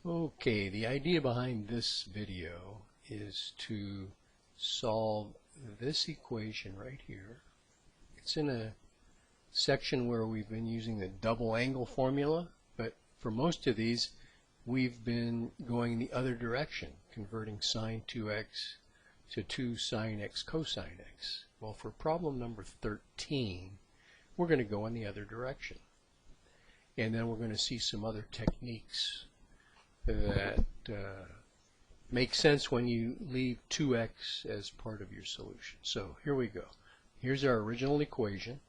Okay, the idea behind this video is to solve this equation right here. It's in a section where we've been using the double angle formula, but for most of these we've been going the other direction, converting sine 2x to 2 sine x cosine x. Well, for problem number 13, we're going to go in the other direction. And then we're going to see some other techniques that make sense when you leave 2x as part of your solution. So here we go. Here's our original equation.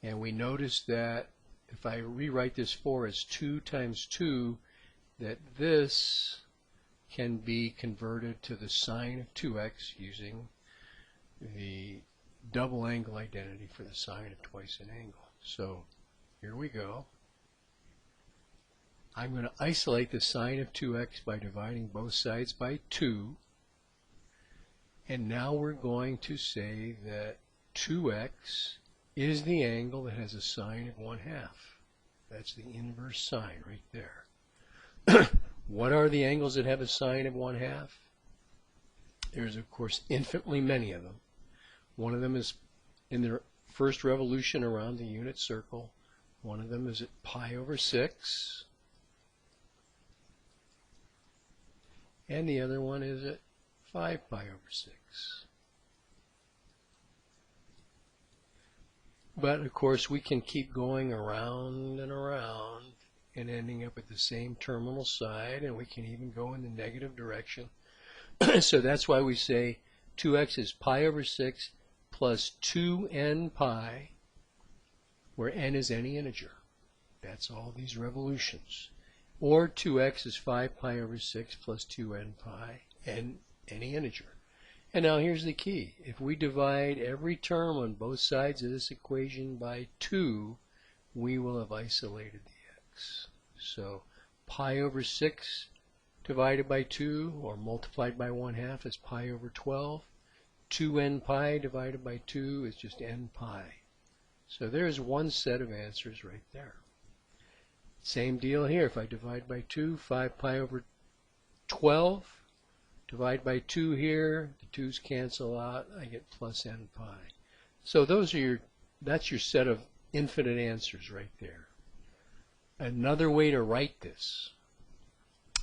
And we notice that if I rewrite this 4 as 2 times 2, that this can be converted to the sine of 2x using the double angle identity for the sine of twice an angle. So here we go. I'm going to isolate the sine of 2x by dividing both sides by 2. And now we're going to say that 2x is the angle that has a sine of 1/2. That's the inverse sine right there. What are the angles that have a sine of 1/2? There's, of course, infinitely many of them. One of them is in the first revolution around the unit circle. One of them is at pi over 6. And the other one is at 5 pi over 6. But of course we can keep going around and around and ending up at the same terminal side, and we can even go in the negative direction. So that's why we say 2x is pi over 6 plus 2n pi, where n is any integer. That's all these revolutions. Or 2x is 5 pi over 6 plus 2n pi, and any integer. And now here's the key. If we divide every term on both sides of this equation by 2, we will have isolated the x. So pi over 6 divided by 2, or multiplied by 1/2, is pi over 12. 2n pi divided by 2 is just n pi. So there's one set of answers right there. Same deal here. If I divide by 2, 5 pi over 12, divide by 2 here, the 2's cancel out, I get plus n pi. So that's your set of infinite answers right there. Another way to write this,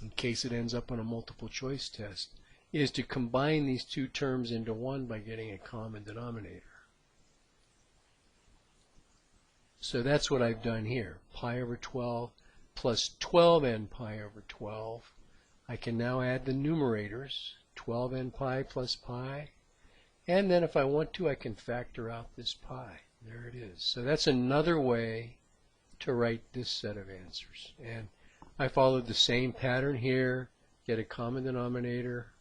in case it ends up on a multiple choice test, is to combine these two terms into one by getting a common denominator. So that's what I've done here. Pi over 12 plus 12n pi over 12. I can now add the numerators, 12n pi plus pi. And then if I want to, I can factor out this pi. There it is. So that's another way to write this set of answers. And I followed the same pattern here. Get a common denominator,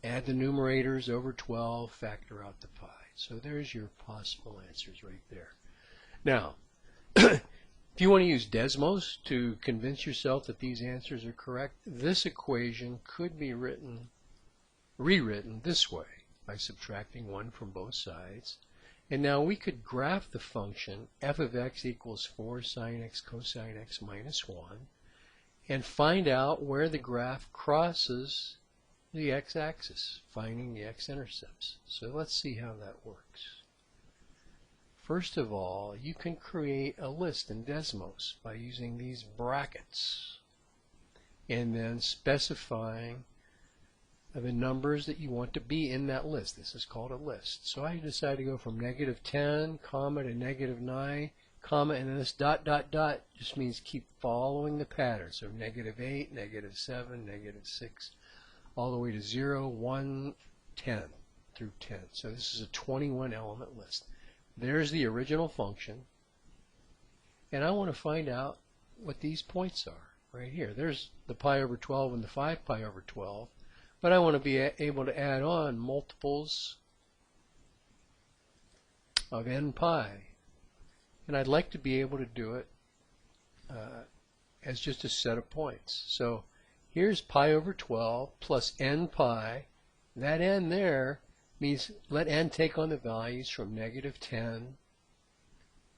add the numerators over 12, factor out the pi. So there's your possible answers right there. Now, if you want to use Desmos to convince yourself that these answers are correct, this equation could be rewritten this way by subtracting 1 from both sides. And now we could graph the function f of x equals 4 sine x cosine x minus 1 and find out where the graph crosses the x-axis, finding the x-intercepts. So let's see how that works. First of all, you can create a list in Desmos by using these brackets and then specifying the numbers that you want to be in that list. This is called a list. So I decide to go from -10, comma, to -9, comma, and then this dot, dot, dot just means keep following the pattern. So -8, -7, -6, all the way to 0, 1, 10 through 10. So this is a 21 element list. There's the original function, and I want to find out what these points are right here. There's the pi over 12 and the 5 pi over 12, but I want to be able to add on multiples of n pi, and I'd like to be able to do it as just a set of points. So here's pi over 12 plus n pi. That n there means let n take on the values from -10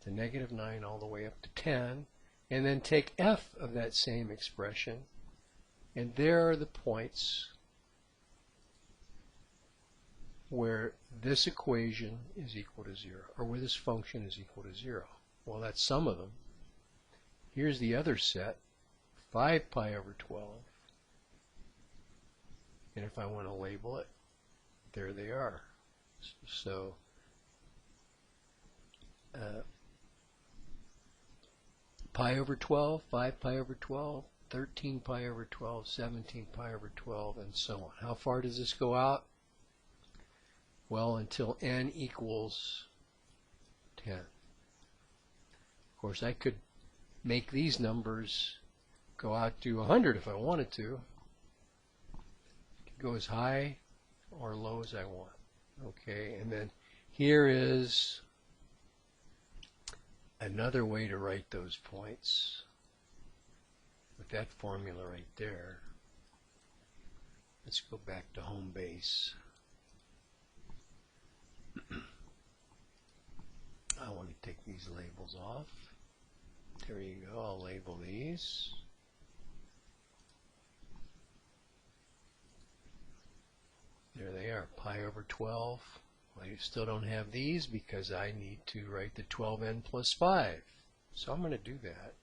to -9 all the way up to 10. and then take f of that same expression, and there are the points where this equation is equal to 0, or where this function is equal to 0. Well, that's some of them. Here's the other set, 5 pi over 12. And if I want to label it, there they are. So pi over 12, 5 pi over 12, 13 pi over 12, 17 pi over 12, and so on. How far does this go out? Well, until n equals 10. Of course, I could make these numbers go out to 100 if I wanted to. I could go as high or low as I want. Okay, and then here is another way to write those points with that formula right there. Let's go back to home base. I want to take these labels off. There you go. I'll label these. There they are, pi over 12. Well, you still don't have these because I need to write the 12n plus 5. So I'm going to do that.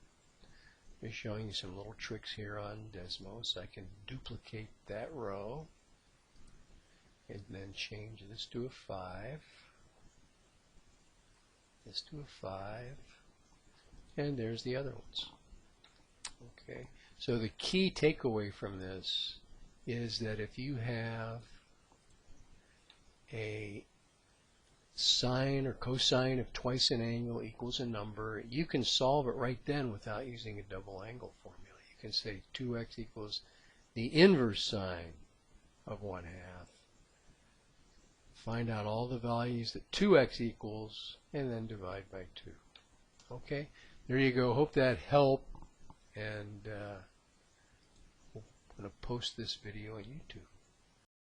Just showing you some little tricks here on Desmos. I can duplicate that row and then change this to a 5. This to a 5. And there's the other ones. Okay. So the key takeaway from this is that if you have a sine or cosine of twice an angle equals a number, you can solve it right then without using a double angle formula. You can say 2x equals the inverse sine of 1/2. Find out all the values that 2x equals, and then divide by 2. Okay, there you go. Hope that helped, and I'm going to post this video on YouTube.